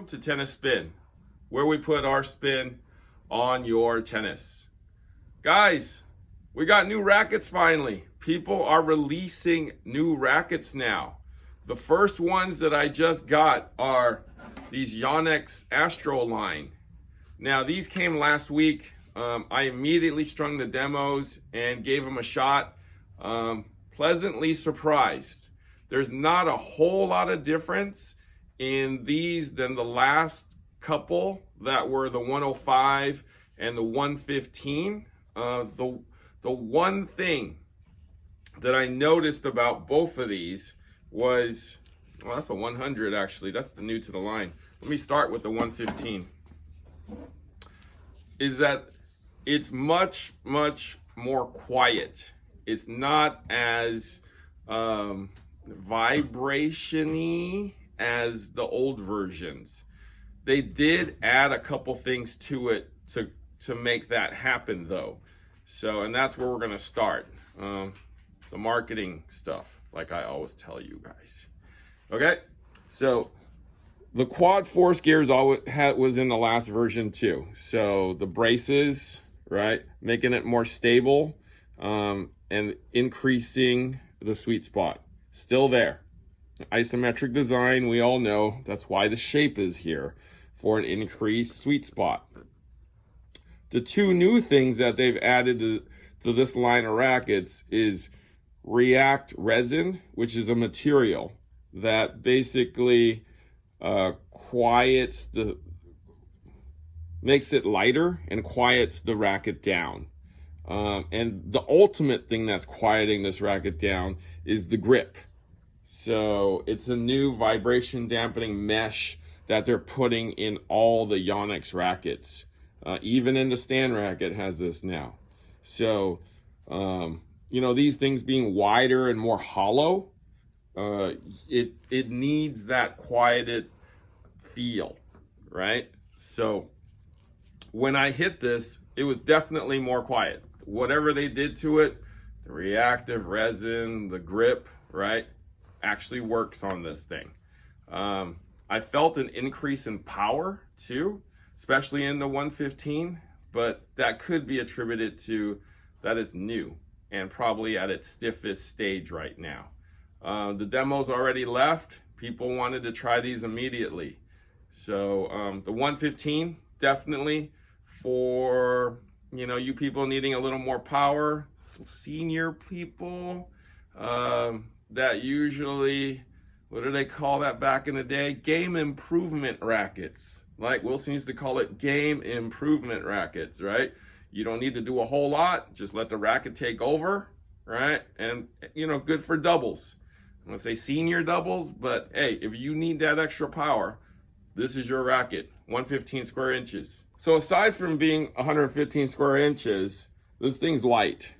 Welcome to Tennis Spin, where we put our spin on your tennis. Guys, we got new rackets finally. People are releasing new rackets now. The first ones that I just got are these Yonex Astral line. Now, these came last week. I immediately strung the demos and gave them a shot. Pleasantly surprised. There's not a whole lot of difference in these than the last couple that were the 105 and the 115. The one thing that I noticed about both of these was, well, that's a 100 actually. That's the new to the line. Let me start with the 115. Is that it's much more quiet. It's not as vibration-y as the old versions. They did add a couple things to it to make that happen though. So, and that's where we're gonna start. The marketing stuff, like I always tell you guys. Okay, so the quad force gears was in the last version too. So the braces, right, making it more stable and increasing the sweet spot. Still there. Isometric design, we all know that's why the shape is here, for an increased sweet spot. The two new things that they've added to this line of rackets is Resin, which is a material that basically makes it lighter and quiets the racket down. And the ultimate thing that's quieting this racket down is the grip. So it's a new vibration dampening mesh that they're putting in all the Yonex rackets. Even in the stand racket has this now. So, you know, these things being wider and more hollow, it needs that quieted feel, right? So when I hit this, it was definitely more quiet. Whatever they did to it, the reactive resin, the grip, right, actually works on this thing. I felt an increase in power too, especially in the 115, but that could be attributed to that it's new and probably at its stiffest stage right now. The demo's already left. People wanted to try these immediately. So the 115, definitely for, you know, you people needing a little more power, senior people that usually, what do they call that back in the day? Game improvement rackets. Like Wilson used to call it game improvement rackets, right? You don't need to do a whole lot. Just let the racket take over, right? And, you know, good for doubles. I'm gonna say senior doubles, but hey, if you need that extra power, this is your racket, 115 square inches. So aside from being 115 square inches, this thing's light,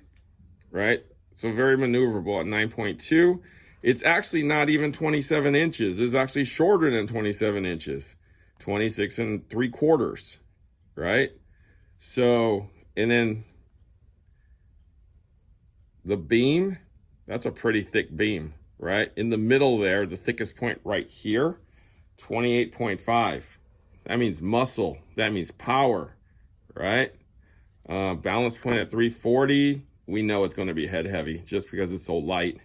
right? So very maneuverable at 9.2. It's actually not even 27 inches. It's actually shorter than 27 inches, 26 3/4, right? So, and then the beam, that's a pretty thick beam, right? In the middle there, the thickest point right here, 28.5. That means muscle, that means power, right? Balance point at 340. We know it's going to be head heavy just because it's so light.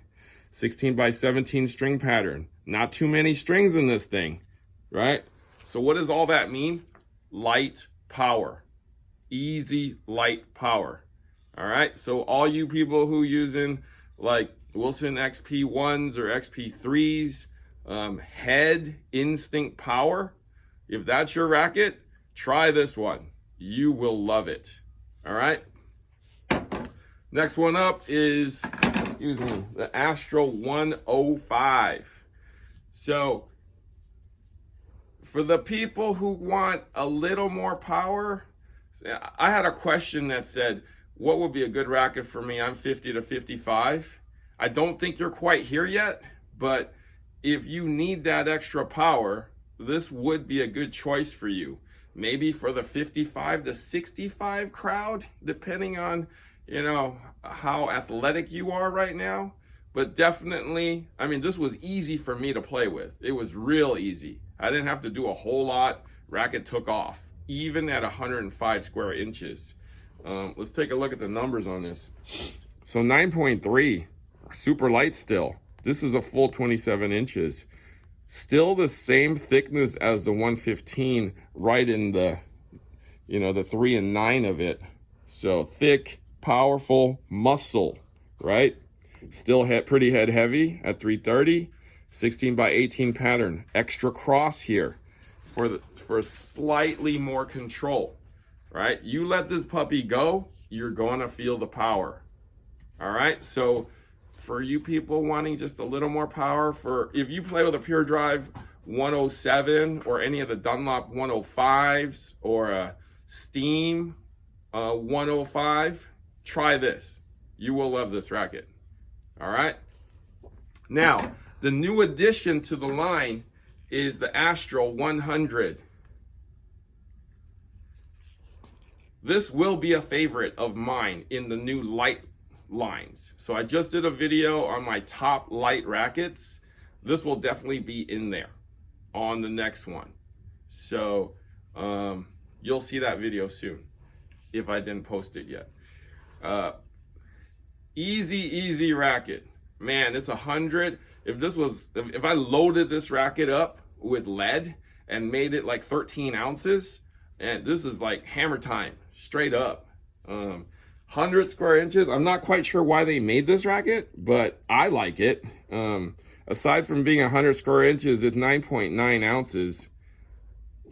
16x17 string pattern. Not too many strings in this thing, right? So what does all that mean? Light power. Easy light power. All right, so all you people who using like Wilson XP1s or XP3s, head instinct power, if that's your racket, try this one. You will love it. All right. Next one up is, excuse me, the Astral 105. So for the people who want a little more power, I had a question that said, what would be a good racket for me? I'm 50 to 55. I don't think you're quite here yet, but if you need that extra power, this would be a good choice for you. Maybe for the 55 to 65 crowd, depending on, you know, how athletic you are right now. But definitely, I mean, this was easy for me to play with. It was real easy. I didn't have to do a whole lot. Racket took off, even at 105 square inches. Let's take a look at the numbers on this. So 9.3, super light still. This is a full 27 inches. Still the same thickness as the 115, right in the, the 3 and 9 of it. So thick, powerful, muscle, right? Still pretty head heavy at 330, 16 by 18 pattern. Extra cross here for slightly more control, right? You let this puppy go, you're gonna feel the power. All right, so for you people wanting just a little more power, if you play with a Pure Drive 107 or any of the Dunlop 105s or a Steam 105, try this. You will love this racket. All right. Now, the new addition to the line is the Astral 100. This will be a favorite of mine in the new light lines. So I just did a video on my top light rackets. This will definitely be in there on the next one. So you'll see that video soon if I didn't post it yet. Easy racket. Man, it's 100. If I loaded this racket up with lead and made it like 13 ounces, and this is like hammer time, straight up. 100 square inches. I'm not quite sure why they made this racket, but I like it. Aside from being 100 square inches, it's 9.9 ounces.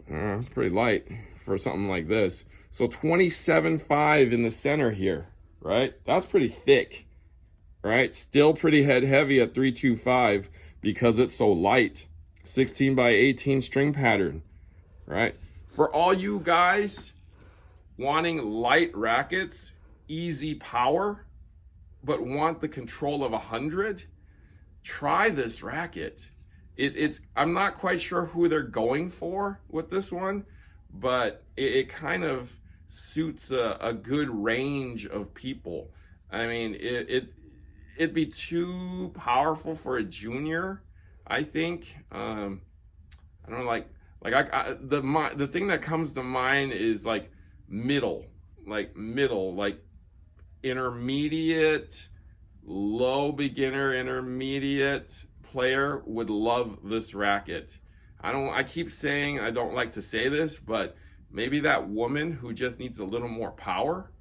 It's pretty light for something like this. So 27.5 in the center here, right? That's pretty thick, right? Still pretty head heavy at 325 because it's so light. 16 by 18 string pattern, right? For all you guys wanting light rackets, easy power, but want the control of 100, try this racket. I'm not quite sure who they're going for with this one, but it kind of suits a good range of people. I mean, it'd be too powerful for a junior, I think. I don't know, the thing that comes to mind is like middle, like intermediate, low beginner, intermediate player would love this racket. I keep saying I don't like to say this, but maybe that woman who just needs a little more power,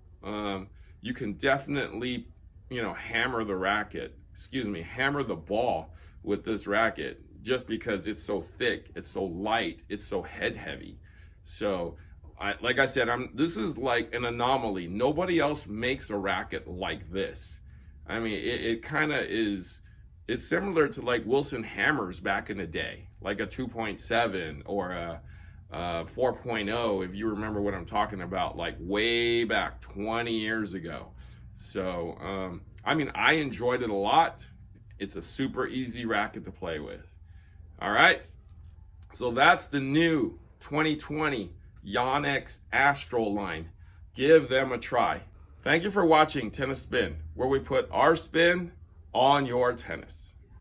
you can definitely, hammer the ball with this racket, just because it's so thick, it's so light, it's so head heavy. So like I said, this is like an anomaly. Nobody else makes a racket like this. I mean, it kind of is, it's similar to like Wilson hammers back in the day, like a 2.7 or a 4.0, if you remember what I'm talking about, like way back 20 years ago. So, I mean, I enjoyed it a lot. It's a super easy racket to play with. All right. So that's the new 2020 Yonex Astral line. Give them a try. Thank you for watching Tennis Spin, where we put our spin on your tennis.